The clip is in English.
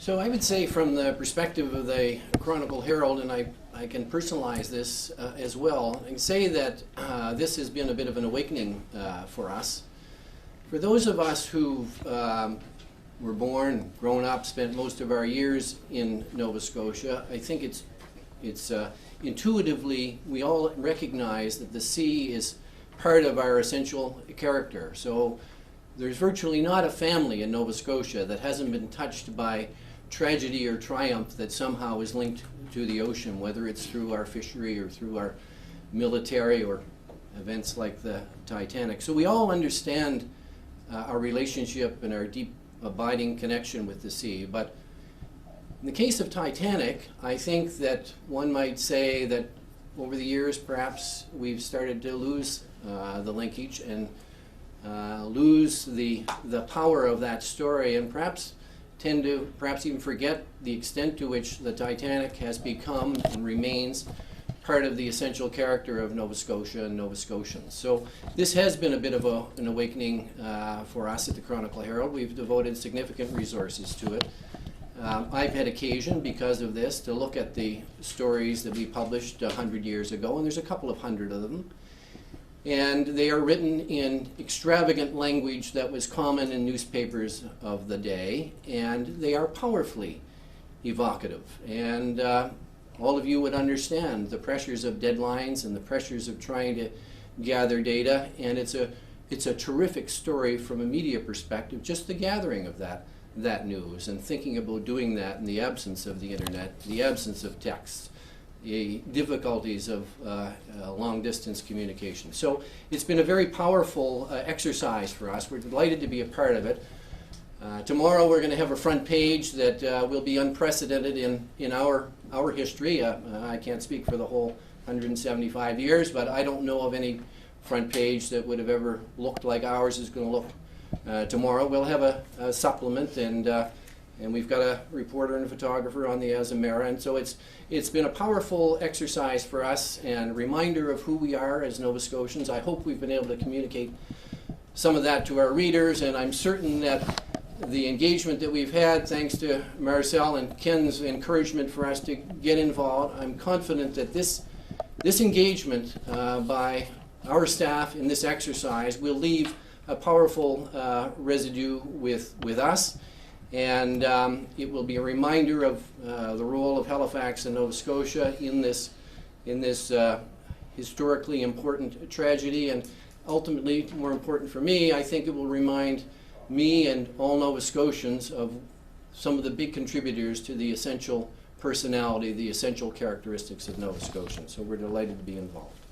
So I would say from the perspective of the Chronicle Herald, and I can personalize this as well, and say that this has been a bit of an awakening for us. For those of us who were born, grown up, spent most of our years in Nova Scotia, I think it's intuitively we all recognize that the sea is part of our essential character. So there's virtually not a family in Nova Scotia that hasn't been touched by tragedy or triumph that somehow is linked to the ocean, whether it's through our fishery or through our military or events like the Titanic. So we all understand our relationship and our deep abiding connection with the sea. But in the case of Titanic, I think that one might say that over the years perhaps we've started to lose the linkage and lose the power of that story, and perhaps tend to even forget the extent to which the Titanic has become and remains part of the essential character of Nova Scotia and Nova Scotians. So this has been a bit of an awakening for us at the Chronicle Herald. We've devoted significant resources to it. I've had occasion, because of this, to look at the stories that we published 100 years ago, and there's a couple of hundred of them. And they are written in extravagant language that was common in newspapers of the day, and they are powerfully evocative. And all of you would understand the pressures of deadlines and the pressures of trying to gather data, and it's a terrific story from a media perspective, just the gathering of that news and thinking about doing that in the absence of the internet, the absence of texts, the difficulties of long-distance communication. So it's been a very powerful exercise for us. We're delighted to be a part of it. Tomorrow we're going to have a front page that will be unprecedented in our history. I can't speak for the whole 175 years, but I don't know of any front page that would have ever looked like ours is going to look tomorrow. We'll have a supplement, and we've got a reporter and a photographer on the Azamara, and so it's been a powerful exercise for us and a reminder of who we are as Nova Scotians. I hope we've been able to communicate some of that to our readers, and I'm certain that the engagement that we've had, thanks to Marcel and Ken's encouragement for us to get involved, I'm confident that this engagement by our staff in this exercise will leave a powerful residue with us. And it will be a reminder of the role of Halifax and Nova Scotia in this historically important tragedy. And ultimately, more important for me, I think it will remind me and all Nova Scotians of some of the big contributors to the essential personality, the essential characteristics of Nova Scotians. So we're delighted to be involved.